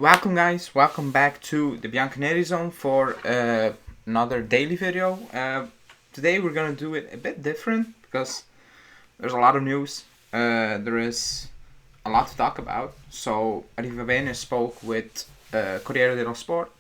Welcome guys, welcome back to the Bianconeri zone for another daily video. Today we're gonna do it a bit different because there's a lot of news. There is a lot to talk about. So Arrivabene spoke with Corriere dello Sport.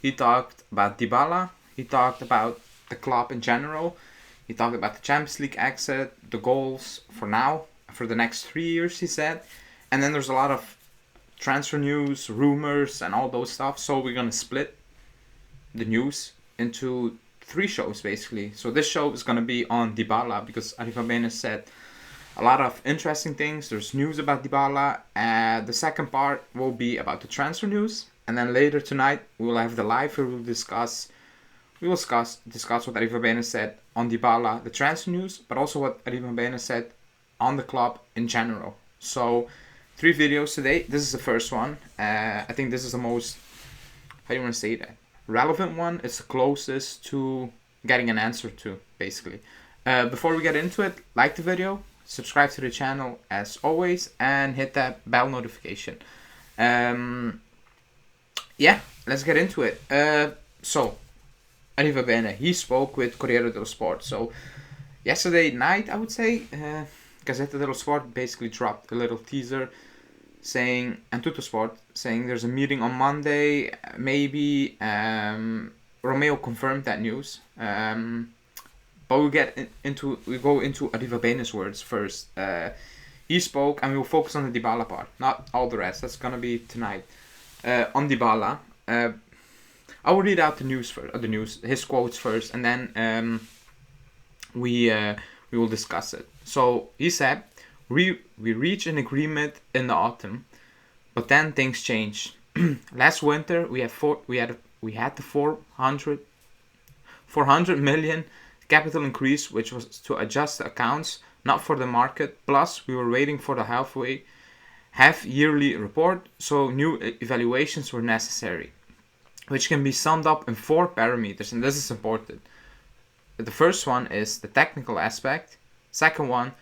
He talked about Dybala. He talked about the club in general. He talked about the Champions League exit, the goals for now, for the next 3 years, he said. And then there's a lot of transfer news, rumors, and all those stuff. So we're gonna split the news into 3 shows basically. So this show is gonna be on Dybala because Arrivabene said a lot of interesting things. There's news about Dybala. The second part will be about the transfer news, and then later tonight we will have the live where we'll discuss what Arrivabene said on Dybala, the transfer news, but also what Arrivabene said on the club in general. So 3 videos today. This is the first one. I think this is the most, how do you want to say that, relevant one. It's the closest to getting an answer to, basically. Before we get into it, like the video, subscribe to the channel as always, and hit that bell notification. Yeah, let's get into it. So, Arrivabene, he spoke with Corriere dello Sport. So, yesterday night, I would say, Gazzetta dello Sport basically dropped a little teaser saying, and Tuttosport, saying there's a meeting on Monday, maybe. Romeo confirmed that news. But we go into Arrivabene's words first. He spoke, and we'll focus on the Dybala part, not all the rest. That's gonna be tonight. On Dybala, I will read out the news first, his quotes first, and then we will discuss it. So he said, we reached an agreement in the autumn, but then things changed. Last winter we had the 400 million capital increase, which was to adjust the accounts, not for the market. Plus we were waiting for the half yearly report, so new evaluations were necessary, which can be summed up in 4 parameters, and this is important. The first one is the technical aspect. Second one,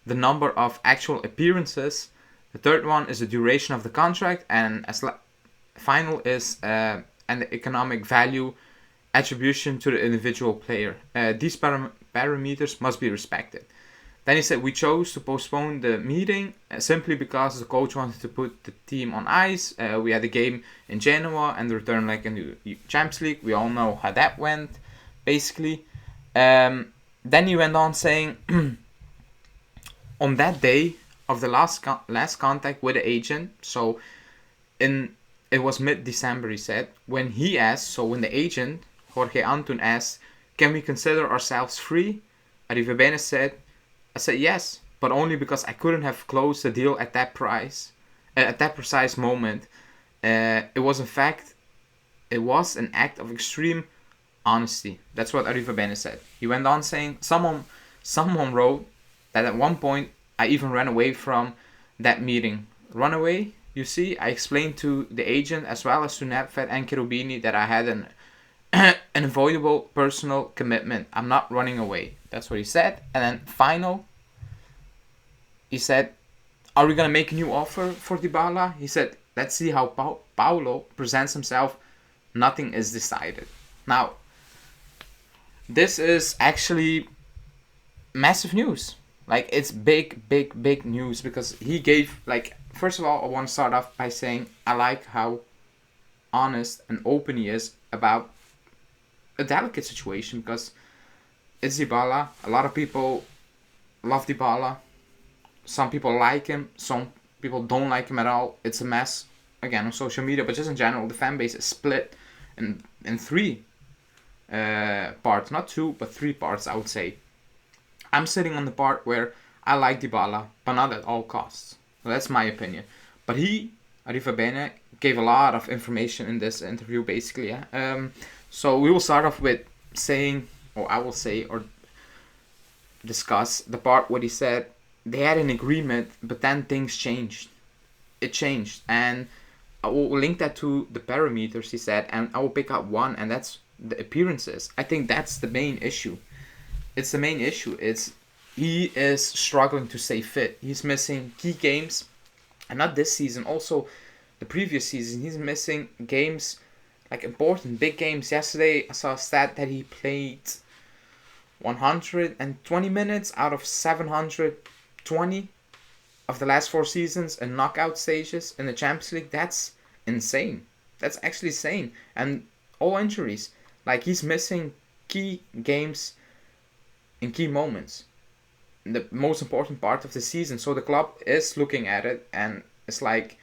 the number of actual appearances. The third one is the duration of the contract, and final is and the economic value attribution to the individual player. These parameters must be respected. Then he said, we chose to postpone the meeting simply because the coach wanted to put the team on ice. We had a game in Genoa and the return leg in the Champions League. We all know how that went, basically. Then he went on saying, on that day of the last contact with the agent, so it was mid-December, he said, when the agent, Jorge Antun, asked, can we consider ourselves free? Arrivabene said, I said yes, but only because I couldn't have closed the deal at that price, at that precise moment. It was an act of extreme honesty. That's what Arrivabene said. He went on saying, someone wrote that at one point I even ran away from that meeting. Run away? You see, I explained to the agent as well as to Nedved and Cherubini that I had an unavoidable personal commitment. I'm not running away. That's what he said. And then he said, are we going to make a new offer for Dybala? He said, let's see how Paulo presents himself. Nothing is decided. Now, this is actually massive news. Like, it's big news because he gave, like, first of all, I want to start off by saying I like how honest and open he is about a delicate situation, because it's Dybala. A lot of people love Dybala. Some people like him. Some people don't like him at all. It's a mess, again, on social media, but just in general, the fan base is split in 3 parts. Not 2, but 3 parts, I would say. I'm sitting on the part where I like Dybala, but not at all costs. So that's my opinion. But Arrivabene, gave a lot of information in this interview, basically. Yeah? So we will start off with saying, or I will say, or discuss the part where he said they had an agreement, but then things changed. It changed, and I will link that to the parameters, he said, and I will pick out one, and that's the appearances. I think that's the main issue. It's the main issue. He is struggling to stay fit. He's missing key games, and not this season. Also, the previous season. He's missing games, like important big games. Yesterday I saw a stat that he played 120 minutes out of 720 of the last 4 seasons in knockout stages in the Champions League. That's insane. That's actually insane. And all injuries. Like, he's missing key games in key moments, the most important part of the season. So the club is looking at it and it's like,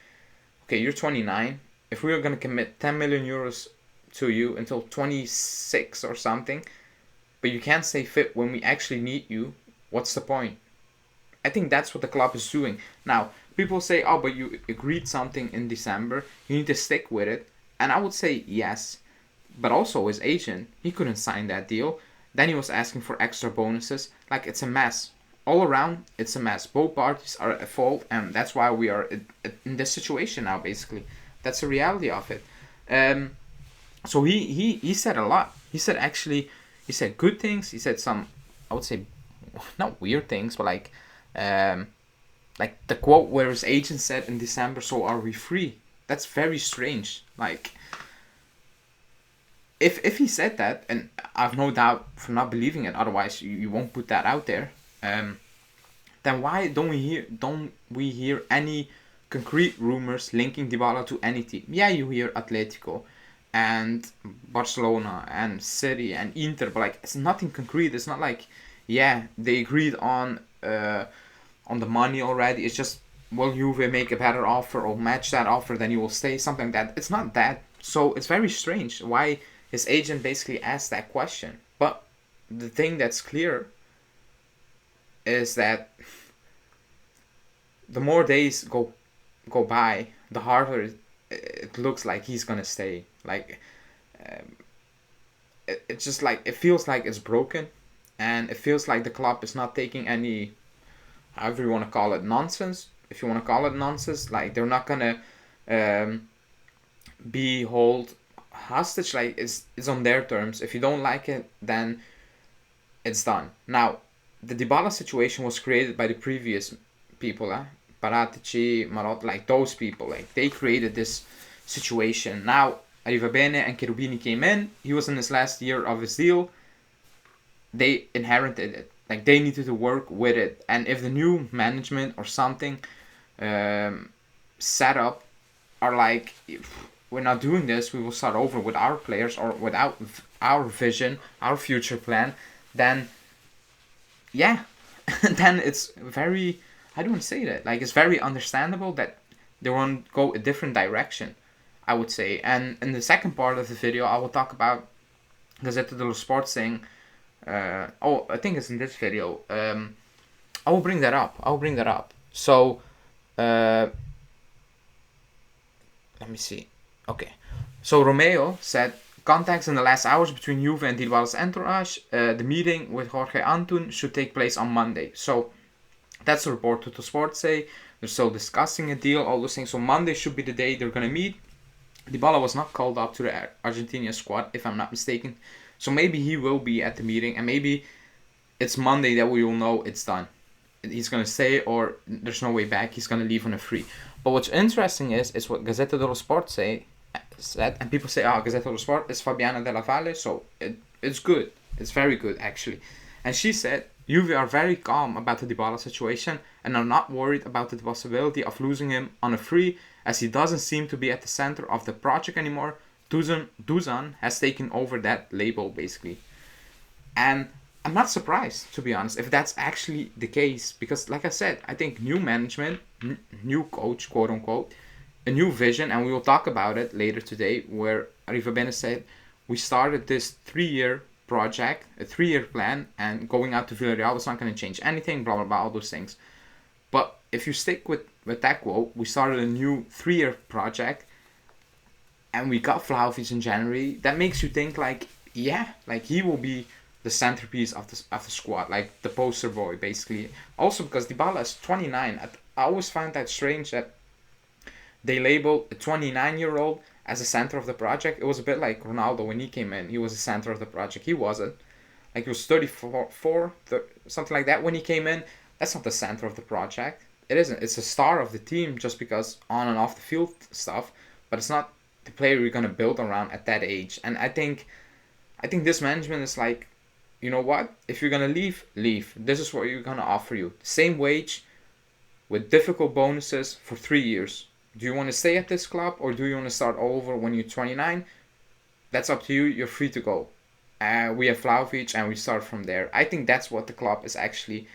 okay, you're 29. If we are going to commit 10 million euros to you until 26 or something, but you can't stay fit when we actually need you, what's the point? I think that's what the club is doing. Now, people say, oh, but you agreed something in December, you need to stick with it. And I would say yes, but also his agent, he couldn't sign that deal. Then he was asking for extra bonuses. Like, it's a mess. All around, it's a mess. Both parties are at fault, and that's why we are in this situation now, basically. That's the reality of it. So he said a lot. He said good things. He said some, I would say, not weird things, but like the quote where his agent said in December, "So are we free?" That's very strange. Like, if he said that, and I've no doubt for not believing it, otherwise you won't put that out there. Then why don't we hear any concrete rumors linking Dybala to any team? Yeah, you hear Atletico and Barcelona and City and Inter, but like, it's nothing concrete. It's not like, yeah, they agreed on the money already. It's just, will Juve make a better offer or match that offer, then you will stay, something like that. It's not that. So it's very strange why his agent basically asked that question. But the thing that's clear is that the more days go by, the harder it looks like he's gonna stay. Like, it's just like, it feels like it's broken, and it feels like the club is not taking any, however you want to call it, nonsense. If you want to call it nonsense, like, they're not gonna be hold hostage. Like, it's on their terms. If you don't like it, then it's done. Now, the Dybala situation was created by the previous people, Paratici, Marotta, like those people. Like, they created this situation. Now, Arrivabene and Cherubini came in. He was in his last year of his deal. They inherited it. Like, they needed to work with it. And if the new management or something set up are like, if we're not doing this, we will start over with our players or without our vision, our future plan, then yeah, then it's very, I don't want to say that, like, it's very understandable that they want to go a different direction, I would say. And in the second part of the video, I will talk about Gazzetta dello Sport thing. I think it's in this video. I will bring that up. So, let me see. Okay. So Romeo said, contacts in the last hours between Juve and Dybala's entourage. The meeting with Jorge Antun should take place on Monday. So that's the report to the Sport say. They're still discussing a deal, all those things. So Monday should be the day they're going to meet. Dybala was not called up to the Argentina squad, if I'm not mistaken. So maybe he will be at the meeting, and maybe it's Monday that we will know it's done. He's going to stay, or there's no way back. He's going to leave on a free. But what's interesting is what Gazzetta dello Sport said, and people say, Gazzetta dello Sport is Fabiana Della Valle, so it's good. It's very good, actually. And she said, Juve are very calm about the Dybala situation and are not worried about the possibility of losing him on a free, as he doesn't seem to be at the center of the project anymore. Dusan has taken over that label, basically. And I'm not surprised, to be honest, if that's actually the case. Because, like I said, I think new management, new coach, quote unquote, a new vision, and we will talk about it later today, where Arrivabene said, we started this 3-year project, a 3-year plan, and going out to Villarreal is not going to change anything, blah, blah, blah, all those things. But if you stick with that quote, we started a new 3-year project, and we got Vlahovic in January. That makes you think, like, yeah, like, he will be the centerpiece of the squad, like the poster boy, basically. Also because Dybala is 29. I always find that strange that they labeled a 29-year-old as a center of the project. It was a bit like Ronaldo when he came in. He was the center of the project. He wasn't. Like, he was 34, something like that when he came in. That's not the center of the project. it isn't. It's a star of the team just because on and off the field stuff, but it's not the player you're gonna build around at that age. And I think this management is like, you know what? If you're gonna leave, leave. This is what we're gonna offer you. Same wage, with difficult bonuses for 3 years. Do you want to stay at this club or do you want to start all over when you're 29? That's up to you. You're free to go. We have Vlahovic and we start from there. I think that's what the club is actually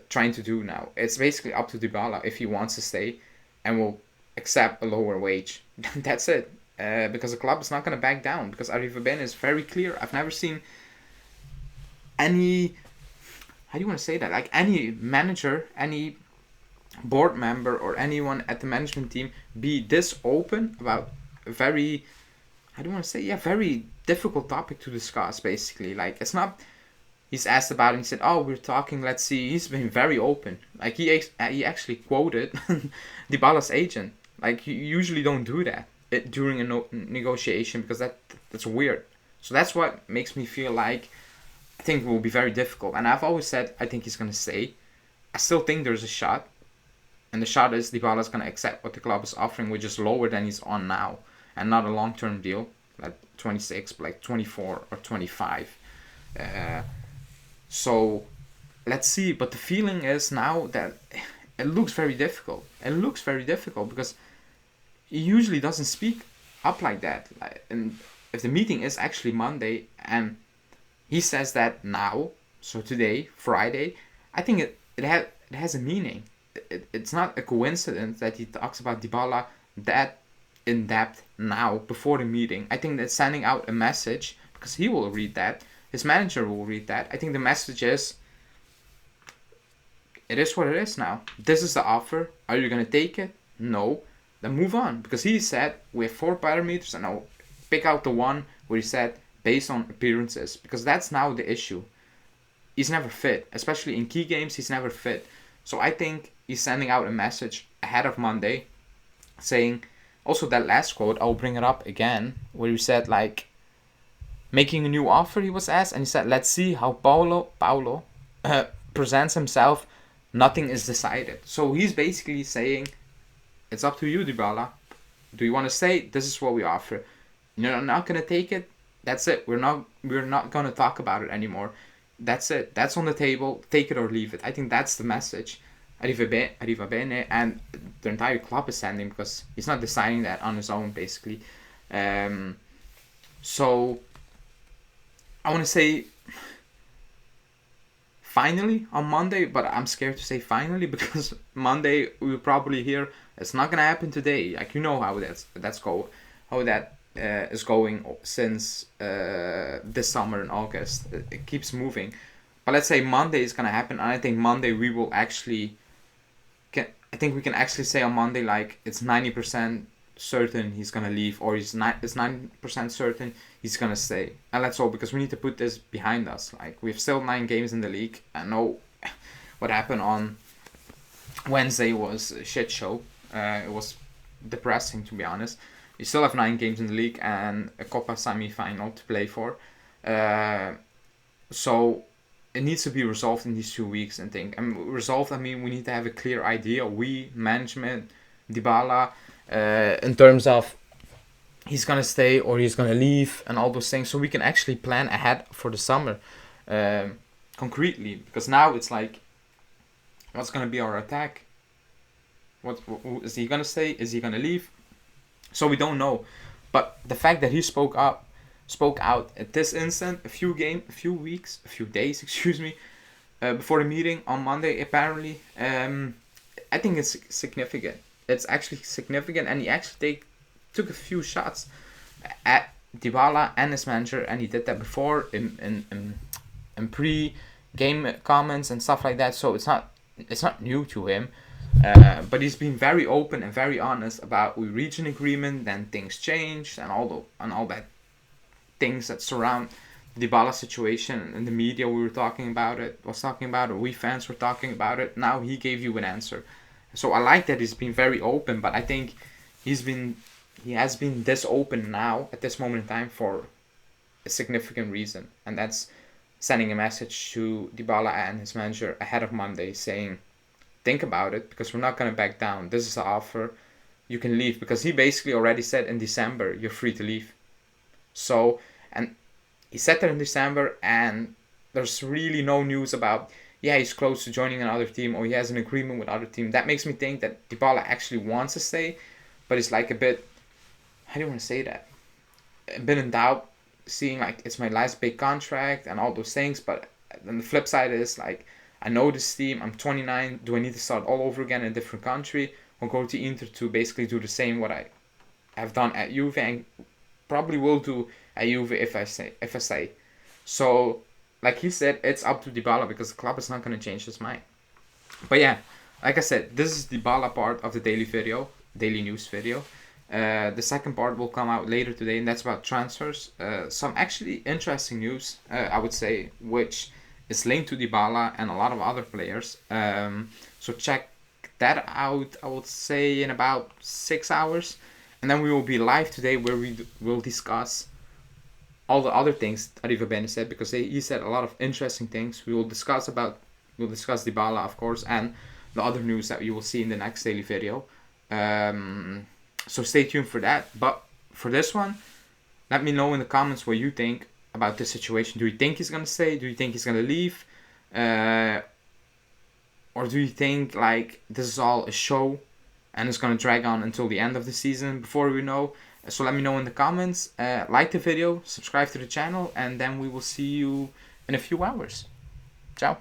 trying to do now. It's basically up to Dybala if he wants to stay and will accept a lower wage. That's it. Because the club is not going to back down. Because Arrivabene is very clear. I've never seen any... How do you want to say that? Like any manager, any board member or anyone at the management team be this open about a very, I don't want to say, very difficult topic to discuss, basically. Like, it's not, he's asked about it and he said, oh, we're talking, let's see. He's been very open. Like, he actually quoted Dybala's agent. Like, you usually don't do that during a negotiation because that's weird. So that's what makes me feel like I think it will be very difficult. And I've always said I think he's going to stay. I still think there's a shot. And the shot is Dybala's going to accept what the club is offering, which is lower than he's on now. And not a long-term deal, like 26, but like 24 or 25. So, let's see. But the feeling is now that it looks very difficult. It looks very difficult because he usually doesn't speak up like that. And if the meeting is actually Monday and he says that now, so today, Friday, I think it has a meaning. It's not a coincidence that he talks about Dybala that in depth now before the meeting. I think that's sending out a message because he will read that. His manager will read that. I think the message is, it is what it is now. This is the offer. Are you going to take it? No. Then move on. Because he said we have 4 parameters and I'll pick out the one where he said based on appearances. Because that's now the issue. He's never fit. Especially in key games, he's never fit. So I think he's sending out a message ahead of Monday saying, also that last quote, I'll bring it up again, where he said like, making a new offer, he was asked, and he said, let's see how Paulo presents himself. Nothing is decided. So he's basically saying, it's up to you, Dybala. Do you want to stay? This is what we offer. You're not going to take it? That's it. We're not going to talk about it anymore. That's it. That's on the table. Take it or leave it. I think that's the message Arrivabene and the entire club is sending because he's not deciding that on his own, basically. So I want to say finally on Monday, but I'm scared to say finally because Monday we'll probably hear it's not gonna happen today. Like, you know how that is going since this summer in August. It keeps moving. But let's say Monday is going to happen. And I think Monday we will actually... I think we can actually say on Monday, like, it's 90% certain he's going to leave. Or it's 90% certain he's going to stay. And let's hope, because we need to put this behind us. Like, we have still 9 games in the league. I know what happened on Wednesday was a shit show. It was depressing, to be honest. You still have 9 games in the league and a Copa semi-final to play for. So it needs to be resolved in these 2 weeks, I think. And resolved, I mean, we need to have a clear idea. We, management, Dybala, in terms of he's going to stay or he's going to leave and all those things. So we can actually plan ahead for the summer concretely. Because now it's like, what's going to be our attack? What is he going to stay? Is he going to leave? So we don't know. But the fact that he spoke out at this instant, a few days, before the meeting on Monday, apparently, I think it's significant. It's actually significant, and he actually took a few shots at Dybala and his manager, and he did that before in pre-game comments and stuff like that. So it's not new to him. But he's been very open and very honest about we reach an agreement, then things change, and all that things that surround the Dybala situation. In the media we talking about it, we fans were talking about it. Now he gave you an answer. So I like that he's been very open, but I think he has been this open now at this moment in time for a significant reason, and that's sending a message to Dybala and his manager ahead of Monday saying, think about it, because we're not going to back down. This is an offer. You can leave, because he basically already said in December you're free to leave. So, and he said that in December, and there's really no news about, yeah, he's close to joining another team or he has an agreement with another team. That makes me think that Dybala actually wants to stay, but it's like a bit, how do you want to say that? A bit in doubt, seeing like it's my last big contract and all those things. But then the flip side is like, I know this team, I'm 29, do I need to start all over again in a different country, or go to Inter to basically do the same what I have done at Juve, and probably will do at Juve if I say. So, like he said, it's up to Dybala, because the club is not going to change his mind. But yeah, like I said, this is the Dybala part of the daily news video. The second part will come out later today, and that's about transfers. Some actually interesting news, I would say, which is linked to Dybala and a lot of other players. So check that out, I would say, in about 6 hours. And then we will be live today, where we will discuss all the other things Arrivabene said, because he said a lot of interesting things. We'll discuss Dybala, of course, and the other news that you will see in the next daily video. So stay tuned for that. But for this one, let me know in the comments what you think about this situation. Do you think he's gonna stay? Do you think he's gonna leave? Or do you think like this is all a show and it's gonna drag on until the end of the season before we know? So let me know in the comments. Like the video, subscribe to the channel, and then we will see you in a few hours. Ciao.